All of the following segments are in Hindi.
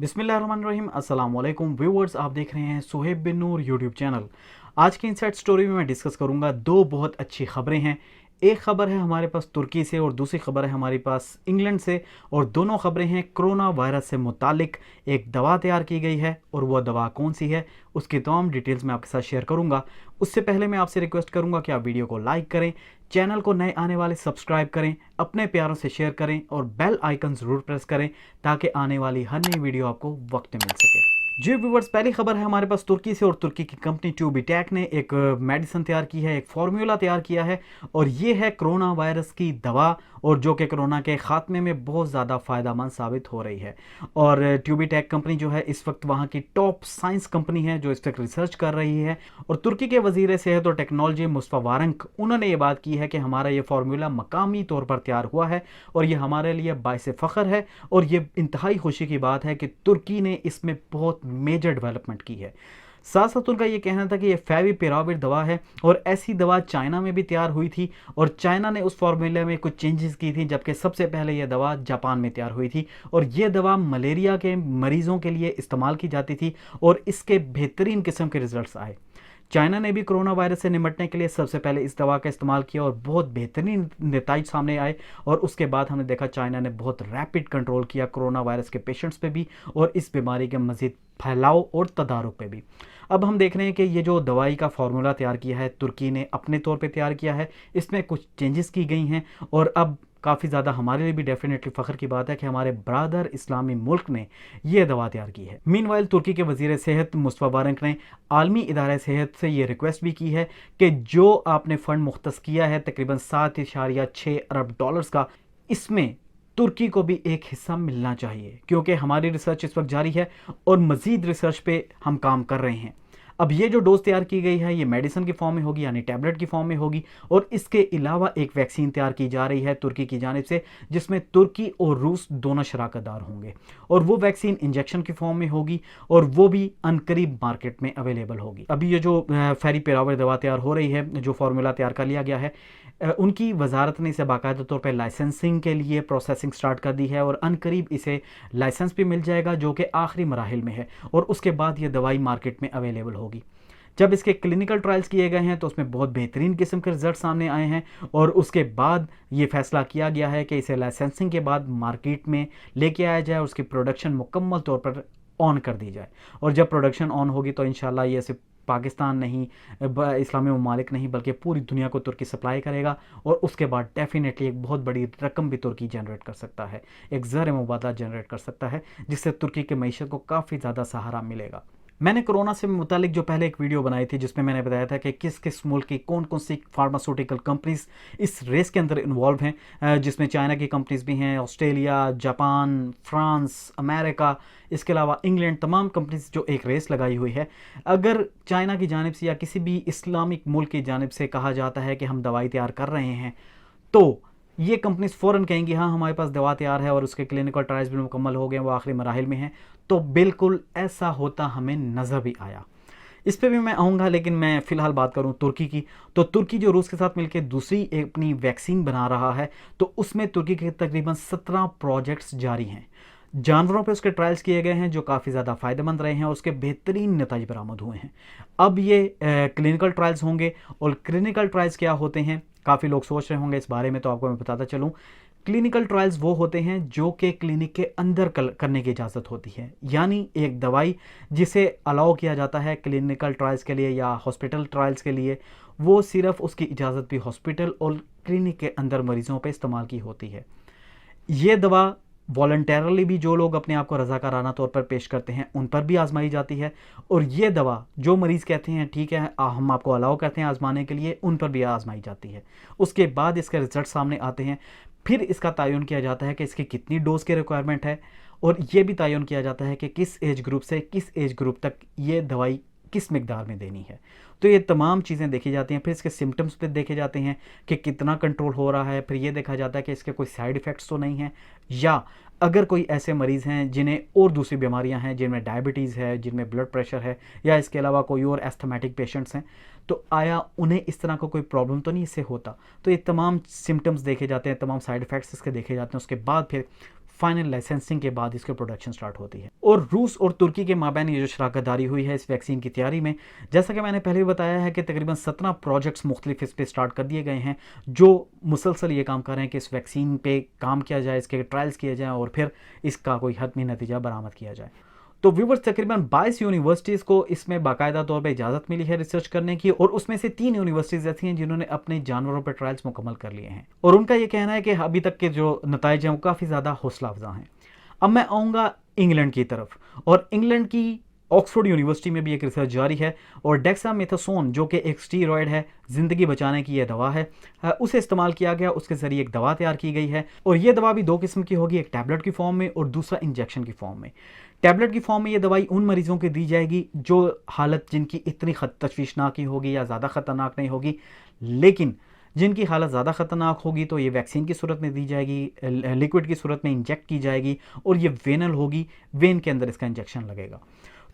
बिस्मिल्लाहिर्रहमानिर्रहीम अस्सलाम वालेकुम व्यूअर्स, आप देख रहे हैं सुहेब बिन नूर यूट्यूब चैनल। आज की इनसाइड स्टोरी में मैं डिस्कस करूंगा दो बहुत अच्छी खबरें हैं। एक खबर है हमारे पास तुर्की से और दूसरी खबर है हमारे पास इंग्लैंड से, और दोनों खबरें हैं कोरोना वायरस से मुतालिक। एक दवा तैयार की गई है और वह दवा कौन सी है उसकी तमाम डिटेल्स मैं आपके साथ शेयर करूंगा। उससे पहले मैं आपसे रिक्वेस्ट करूंगा कि आप वीडियो को लाइक करें, चैनल को नए आने वाले सब्सक्राइब करें, अपने प्यारों से शेयर करें और बेल आइकन ज़रूर प्रेस करें ताकि आने वाली हर नई वीडियो आपको वक्त में मिल सके। जी व्यूवर्स, पहली खबर है हमारे पास तुर्की से, और तुर्की की कंपनी ट्यूबीटेक ने एक मेडिसिन तैयार की है, एक फार्मूला तैयार किया है, और ये है कोरोना वायरस की दवा, और जो कि कोरोना के खात्मे में बहुत ज़्यादा फ़ायदेमंद साबित हो रही है। और ट्यूबीटेक कंपनी जो है इस वक्त वहाँ की टॉप साइंस कंपनी है जो इस वक्त रिसर्च कर रही है। और तुर्की के वज़ीर सेहत और टेक्नोलॉजी मुस्तफा वारंक, उन्होंने ये बात की है कि हमारा ये फार्मूला मकामी तौर पर तैयार हुआ है और ये हमारे लिए बाइस फ़ख्र है, और ये इंतहाई खुशी की बात है कि तुर्की ने इसमें बहुत मेजर डेवलपमेंट की है। साथ साथ उनका ये कहना था कि ये फैविपिराविर दवा है, और ऐसी दवा चाइना में भी तैयार हुई थी और चाइना ने उस फार्मूले में कुछ चेंजेस की थी, जबकि सबसे पहले यह दवा जापान में तैयार हुई थी। और ये दवा मलेरिया के मरीजों के लिए इस्तेमाल की जाती थी और इसके बेहतरीन किस्म के रिजल्ट्स आए। चाइना ने भी कोरोना वायरस से निपटने के लिए सबसे पहले इस दवा का इस्तेमाल किया और बहुत बेहतरीन नतीजे सामने आए, और उसके बाद हमने देखा चाइना ने बहुत रैपिड कंट्रोल किया कोरोना वायरस के पेशेंट्स पे भी और इस बीमारी के मज़ीद फैलाव और तदारुक पे भी। अब हम देख रहे हैं कि ये जो दवाई का फार्मूला तैयार किया है तुर्की ने अपने तौर पे तैयार किया है, इसमें कुछ चेंजेस की गई हैं, और अब काफ़ी ज़्यादा हमारे लिए भी डेफिनेटली फ़ख्र की बात है कि हमारे ब्रादर इस्लामी मुल्क ने यह दवा तैयार की है। मीनवाइल तुर्की के वज़ीर सेहत मुस्तफा वारंक ने आलमी इदारे सेहत से ये रिक्वेस्ट भी की है कि जो आपने फ़ंड मुख्तस किया है तकरीबन 7.6 अरब डॉलर्स का, इसमें तुर्की को भी एक हिस्सा मिलना चाहिए, क्योंकि हमारी रिसर्च इस वक्त जारी है और मज़ीद रिसर्च पे हम काम कर रहे हैं। अब ये जो डोज तैयार की गई है ये मेडिसिन की फॉर्म में होगी, यानी टैबलेट की फॉर्म में होगी, और इसके अलावा एक वैक्सीन तैयार की जा रही है तुर्की की जानिब से, जिसमें तुर्की और रूस दोनों शराकतदार होंगे, और वो वैक्सीन इंजेक्शन की फॉर्म में होगी और वो भी अनकरीब मार्केट में अवेलेबल होगी। अभी ये जो फैविपिराविर दवा तैयार हो रही है, जो फार्मूला तैयार कर लिया गया है, उनकी वजारत ने इसे बाकायदा तौर पर लाइसेंसिंग के लिए प्रोसेसिंग स्टार्ट कर दी है, और अनकरीब इसे लाइसेंस भी मिल जाएगा जो कि आखिरी मराहिल में है, और उसके बाद ये दवाई मार्केट में अवेलेबल होगी। जब इसके क्लिनिकल ट्रायल्स किए गए हैं तो उसमें बहुत बेहतरीन किस्म के रिजल्ट सामने आए हैं, और उसके बाद ये फैसला किया गया है कि इसे लाइसेंसिंग के बाद मार्केट में लेके आया जाए और उसकी प्रोडक्शन मुकम्मल तौर पर ऑन कर दी जाए। और जब प्रोडक्शन ऑन होगी तो इंशाल्लाह ये सिर्फ पाकिस्तान नहीं, इस्लामी ममालिक नहीं, बल्कि पूरी दुनिया को तुर्की सप्लाई करेगा, और उसके बाद डेफिनेटली एक बहुत बड़ी रकम भी तुर्की जनरेट कर सकता है, एक ज़र मुबादला जनरेट कर सकता है, जिससे तुर्की की मीशत को काफ़ी ज़्यादा सहारा मिलेगा। मैंने कोरोना से मुतालिक जो पहले एक वीडियो बनाई थी जिसमें मैंने बताया था कि किस किस मुल्क की कौन कौन सी फार्मास्यूटिकल कंपनीज इस रेस के अंदर इन्वॉल्व हैं, जिसमें चाइना की कंपनीज भी हैं, ऑस्ट्रेलिया, जापान, फ्रांस, अमेरिका, इसके अलावा इंग्लैंड, तमाम कंपनीज जो एक रेस लगाई हुई है। अगर चाइना की जानिब से या किसी भी इस्लामिक मुल्क की जानिब से कहा जाता है कि हम दवाई तैयार कर रहे हैं, तो ये कंपनीज फ़ौरन कहेंगी हाँ हमारे पास दवा तैयार है और उसके क्लिनिकल ट्रायल्स भी मुकम्मल हो गए, वो आखिरी मराहिल में हैं। तो बिल्कुल ऐसा होता हमें नज़र भी आया, इस पर भी मैं आऊँगा, लेकिन मैं फ़िलहाल बात करूँ तुर्की की। तो तुर्की जो रूस के साथ मिलकर दूसरी अपनी वैक्सीन बना रहा है, तो उसमें तुर्की के तकरीबन 17 प्रोजेक्ट्स जारी हैं। जानवरों पे उसके ट्रायल्स किए गए हैं जो काफ़ी ज़्यादा फ़ायदेमंद रहे हैं और उसके बेहतरीन नतीजे बरामद हुए हैं। अब ये क्लिनिकल ट्रायल्स होंगे, और क्लिनिकल ट्रायल्स क्या होते हैं काफ़ी लोग सोच रहे होंगे इस बारे में, तो आपको मैं बताता चलूँ। क्लिनिकल ट्रायल्स वो होते हैं जो कि क्लिनिक के अंदर करने की इजाज़त होती है, यानी एक दवाई जिसे अलाउ किया जाता है क्लिनिकल ट्रायल्स के लिए या हॉस्पिटल ट्रायल्स के लिए, वो सिर्फ उसकी इजाज़त भी हॉस्पिटल और क्लिनिक के अंदर मरीज़ों पे इस्तेमाल की होती है। ये दवा वॉलंटरली भी जो लोग अपने आप को रज़ाकाराना तौर पर पेश करते हैं उन पर भी आजमाई जाती है, और ये दवा जो मरीज़ कहते हैं ठीक है हम आपको अलाउ करते हैं आजमाने के लिए, उन पर भी आजमाई जाती है। उसके बाद इसके रिजल्ट सामने आते हैं, फिर इसका तयन किया जाता है कि इसकी कितनी डोज की रिक्वायरमेंट है, और ये भी तयन किया जाता है कि किस एज ग्रुप से किस एज ग्रुप तक ये दवाई किस मिकदार में देनी है। तो ये तमाम चीज़ें देखी जाती हैं, फिर इसके सिम्टम्स पे देखे जाते हैं कि कितना कंट्रोल हो रहा है, फिर ये देखा जाता है कि इसके कोई साइड इफ़ेक्ट्स तो नहीं हैं, या अगर कोई ऐसे मरीज़ हैं जिन्हें और दूसरी बीमारियां हैं, जिनमें डायबिटीज़ है, जिनमें ब्लड प्रेशर है, या इसके अलावा कोई और एस्थमेटिक पेशेंट्स हैं, तो आया उन्हें इस तरह का कोई प्रॉब्लम तो नहीं इससे होता। तो ये तमाम सिम्टम्स देखे जाते हैं, तमाम साइड इफ़ेक्ट्स इसके देखे जाते हैं। उसके बाद फिर फाइनल लाइसेंसिंग के बाद इसकी प्रोडक्शन स्टार्ट होती है। और रूस और तुर्की के माबैन ये जो शराकतदारी हुई है इस वैक्सीन की तैयारी में, जैसा कि मैंने पहले भी बताया है कि तकरीबन 17 प्रोजेक्ट्स मुख्तलिफ इस पे स्टार्ट कर दिए गए हैं जो मुसलसल ये काम कर रहे हैं कि इस वैक्सीन पे काम किया जाए, इसके ट्रायल्स किए जाए और फिर इसका कोई हतमी नतीजा बरामद किया जाए। तो व्यूवर्स, तकरीबन 22 यूनिवर्सिटीज़ को इसमें बाकायदा तौर पे इजाज़त मिली है रिसर्च करने की, और उसमें से 3 यूनिवर्सिटीज़ ऐसी हैं जिन्होंने अपने जानवरों पर ट्रायल्स मुकम्मल कर लिए हैं और उनका ये कहना है कि अभी तक के जो नताइज हैं वो काफ़ी ज़्यादा हौसला अफजा हैं। अब मैं आऊँगा इंग्लैंड की तरफ, और इंग्लैंड की ऑक्सफोर्ड यूनिवर्सिटी में भी एक रिसर्च जारी है और डेक्सामेथासोन जो कि एक स्टीरॉयड है, ज़िंदगी बचाने की यह दवा है, उसे इस्तेमाल किया गया, उसके ज़रिए एक दवा तैयार की गई है। और ये दवा भी 2 किस्म की होगी, एक टैबलेट की फॉर्म में और दूसरा इंजेक्शन की फॉर्म में। टैबलेट की फॉर्म में ये दवाई उन मरीजों को दी जाएगी जो हालत जिनकी इतनी तशवीशनाक ही होगी या ज़्यादा ख़तरनाक नहीं होगी, लेकिन जिनकी हालत ज़्यादा ख़तरनाक होगी तो ये वैक्सीन की सूरत में दी जाएगी, लिक्विड की सूरत में इंजेक्ट की जाएगी और ये वेनल होगी, वेन के अंदर इसका इंजेक्शन लगेगा।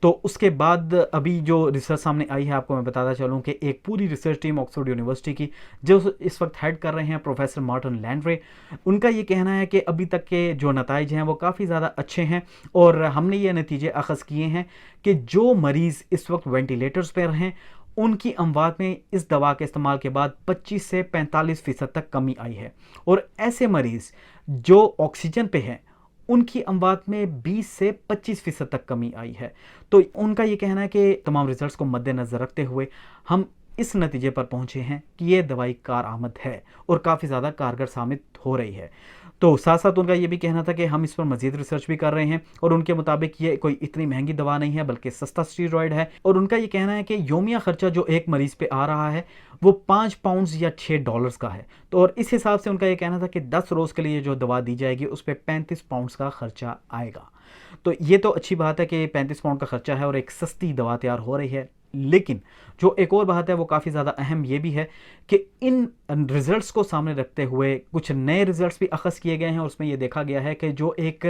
तो उसके बाद अभी जो रिसर्च सामने आई है, आपको मैं बताता चलूँ कि एक पूरी रिसर्च टीम ऑक्सफोर्ड यूनिवर्सिटी की जो इस वक्त हेड कर रहे हैं प्रोफेसर मार्टिन लैंड्रे, उनका ये कहना है कि अभी तक के जो नताइज हैं वो काफ़ी ज़्यादा अच्छे हैं और हमने ये नतीजे अखज़ किए हैं कि जो मरीज़ इस वक्त वेंटिलेटर्स पर हैं उनकी अमवात में इस दवा के इस्तेमाल के बाद 25 से 45% तक कमी आई है, और ऐसे मरीज़ जो ऑक्सीजन पे हैं उनकी अमवात में 20 से 25% तक कमी आई है। तो उनका ये कहना है कि तमाम रिजल्ट्स को मद्देनज़र रखते हुए हम इस नतीजे पर पहुंचे हैं कि ये दवाई कारआमद है और काफ़ी ज़्यादा कारगर साबित हो रही है। तो साथ साथ उनका ये भी कहना था कि हम इस पर मज़ीद रिसर्च भी कर रहे हैं और उनके मुताबिक ये कोई इतनी महंगी दवा नहीं है बल्कि सस्ता स्टीरॉयड है। और उनका ये कहना है कि योमिया खर्चा जो एक मरीज़ पे आ रहा है वो 5 पाउंड्स या $6 का है। तो और इस हिसाब से उनका ये कहना था कि 10 रोज़ के लिए जो दवा दी जाएगी उस पर 35 पाउंड्स का खर्चा आएगा। तो ये तो अच्छी बात है कि 35 पाउंड का खर्चा है और एक सस्ती दवा तैयार हो रही है, लेकिन जो एक और बात है वो काफ़ी ज़्यादा अहम ये भी है कि इन रिज़ल्ट्स को सामने रखते हुए कुछ नए रिज़ल्ट्स भी अखज़ किए गए हैं और उसमें ये देखा गया है कि जो एक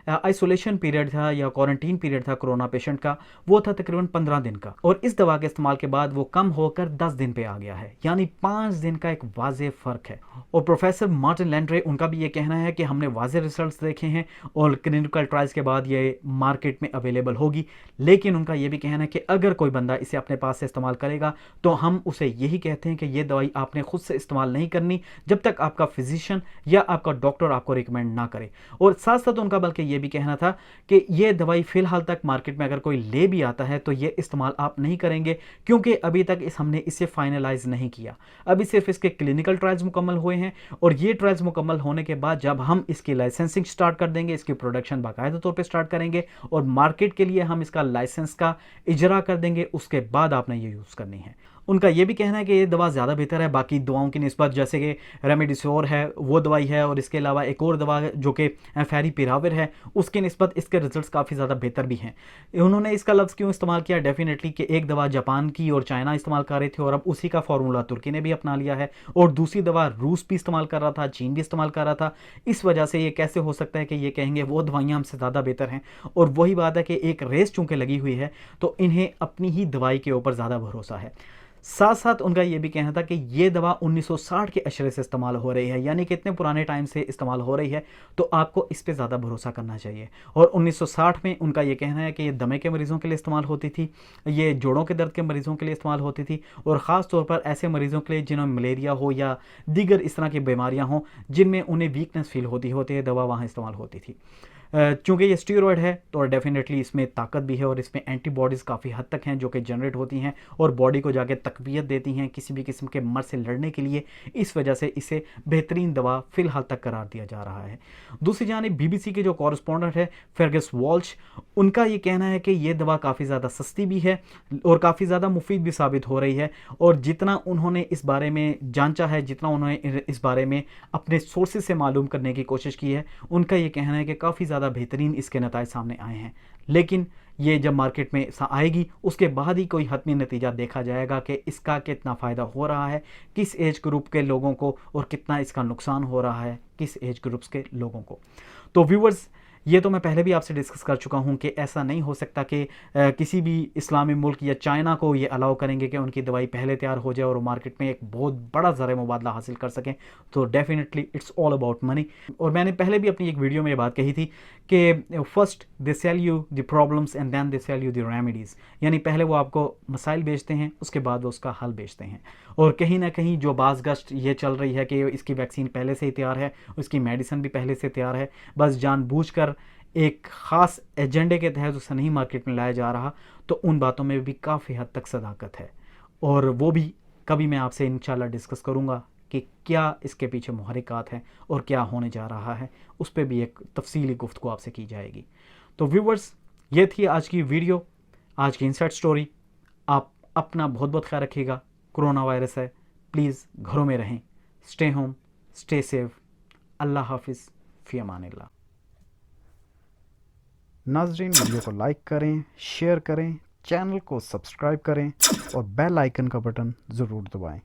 आइसोलेशन पीरियड था या क्वारंटीन पीरियड था कोरोना पेशेंट का, वो था तकरीबन 15 दिन का, और इस दवा के इस्तेमाल के बाद वो कम होकर 10 दिन पे आ गया है, यानी 5 दिन का एक वाज़ेह फ़र्क है। और प्रोफेसर मार्टिन लैंड्रे, उनका भी ये कहना है कि हमने वाज़ेह रिजल्ट्स देखे हैं और क्लिनिकल ट्रायल्स के बाद ये मार्केट में अवेलेबल होगी, लेकिन उनका ये भी कहना है कि अगर कोई बंदा इसे अपने पास से इस्तेमाल करेगा तो हम उसे यही कहते हैं कि ये दवाई आपने खुद से इस्तेमाल नहीं करनी जब तक आपका फिजिशियन या आपका डॉक्टर आपको रिकमेंड ना करे। और साथ साथ उनका बल्कि ये भी कहना था कि ये दवाई फ़िलहाल तक मार्केट में अगर कोई ले भी आता है तो ये इस्तेमाल आप नहीं करेंगे, क्योंकि अभी तक हमने इसे फाइनलाइज नहीं किया, अभी सिर्फ इसके क्लिनिकल ट्रायल्स मुकम्मल हुए हैं और ये ट्रायल्स मुकम्मल होने के बाद जब हम इसकी लाइसेंसिंग स्टार्ट कर देंगे, इसकी प्रोडक्शन बाकायदा तौर पर स्टार्ट करेंगे और मार्केट के लिए हम इसका लाइसेंस का इजरा कर देंगे, उसके बाद आपने ये यूज़ करनी है। उनका ये भी कहना है कि ये दवा ज़्यादा बेहतर है बाकी दवाओं की निस्बत, जैसे कि रेमडेसिविर है वो दवाई है और इसके अलावा एक और दवा जो कि फैविपिराविर है, उसकी निस्बत इसके रिजल्ट्स काफ़ी ज़्यादा बेहतर भी हैं। उन्होंने इसका लफ्ज़ क्यों इस्तेमाल किया, डेफिनेटली कि एक दवा जापान की और चाइना इस्तेमाल कर रहे थे और अब उसी का फार्मूला तुर्की ने भी अपना लिया है, और दूसरी दवा रूस भी इस्तेमाल कर रहा था, चीन भी इस्तेमाल कर रहा था। इस वजह से ये कैसे हो सकता है कि ये कहेंगे वो दवाइयाँ हमसे ज़्यादा बेहतर हैं। और वही बात है कि एक रेस चूँकि लगी हुई है तो इन्हें अपनी ही दवाई के ऊपर ज़्यादा भरोसा है। साथ साथ उनका ये भी कहना था कि ये दवा 1960 के अशरे से इस्तेमाल हो रही है, यानी कि इतने पुराने टाइम से इस्तेमाल हो रही है, तो आपको इस पे ज़्यादा भरोसा करना चाहिए। और 1960 में उनका ये कहना है कि ये दमे के मरीज़ों के लिए इस्तेमाल होती थी, ये जोड़ों के दर्द के मरीज़ों के लिए इस्तेमाल होती थी, और ख़ास तौर पर ऐसे मरीज़ों के लिए जिन्होंने मलेरिया हो या दीगर इस तरह की बीमारियाँ हों जिनमें उन्हें वीकनेस फील होती है, दवा वहाँ इस्तेमाल होती थी। चूँकि ये स्टीरॉयड है तो डेफिनेटली इसमें ताकत भी है और इसमें एंटीबॉडीज़ काफ़ी हद तक हैं जो कि जनरेट होती हैं और बॉडी को जाके तकवीत देती हैं किसी भी किस्म के मर्ज से लड़ने के लिए। इस वजह से इसे बेहतरीन दवा फ़िलहाल तक करार दिया जा रहा है। दूसरी जानिब BBC के जो कॉरेस्पॉन्डेंट है फर्गस वॉल्श, उनका ये कहना है कि ये दवा काफ़ी ज़्यादा सस्ती भी है और काफ़ी ज़्यादा मुफीद भी साबित हो रही है, और जितना उन्होंने इस बारे में जांचा है, जितना उन्होंने इस बारे में अपने सोर्सेज से मालूम करने की कोशिश की है, उनका ये कहना है कि काफ़ी ज़्यादा बेहतरीन इसके नताइज सामने आए हैं। लेकिन ये जब मार्केट में आएगी उसके बाद ही कोई हतमी नतीजा देखा जाएगा कि इसका कितना फ़ायदा हो रहा है किस एज ग्रुप के लोगों को और कितना इसका नुकसान हो रहा है किस एज ग्रुप्स के लोगों को। तो व्यूवर्स, ये तो मैं पहले भी आपसे डिस्कस कर चुका हूँ कि ऐसा नहीं हो सकता कि किसी भी इस्लामी मुल्क या चाइना को ये अलाउ करेंगे कि उनकी दवाई पहले तैयार हो जाए और वो मार्केट में एक बहुत बड़ा ज़र मुबादला हासिल कर सकें। तो definitely it's all about money. और मैंने पहले भी अपनी एक वीडियो में ये बात कही थी कि first they sell you the problems and then they sell you the remedies, यानी पहले वो आपको मसाइल बेचते हैं, उसके बाद वो उसका हल बेचते हैं। और कहीं ना कहीं जो बाज़गश्त ये चल रही है कि इसकी वैक्सीन पहले से ही तैयार है, उसकी मेडिसिन भी पहले से तैयार है, बस जानबूझकर एक ख़ास एजेंडे के तहत उसे नहीं मार्केट में लाया जा रहा, तो उन बातों में भी काफ़ी हद तक सदाकत है। और वो भी कभी मैं आपसे इंशाल्लाह डिस्कस करूँगा कि क्या इसके पीछे मुहर्रिकात हैं और क्या होने जा रहा है, उस पर भी एक तफसीली गुफ्तगू आपसे की जाएगी। तो व्यूवर्स, ये थी आज की वीडियो, आज की इनसाइड स्टोरी। आप अपना बहुत बहुत ख्याल रखिएगा। कोरोना वायरस है, प्लीज़ घरों में रहें, स्टे होम, स्टे सेफ। अल्लाह हाफिज़, फ़ी अमानिल्लाह। नाज़रीन, वीडियो को लाइक करें, शेयर करें, चैनल को सब्सक्राइब करें और बेल आइकन का बटन ज़रूर दबाएं।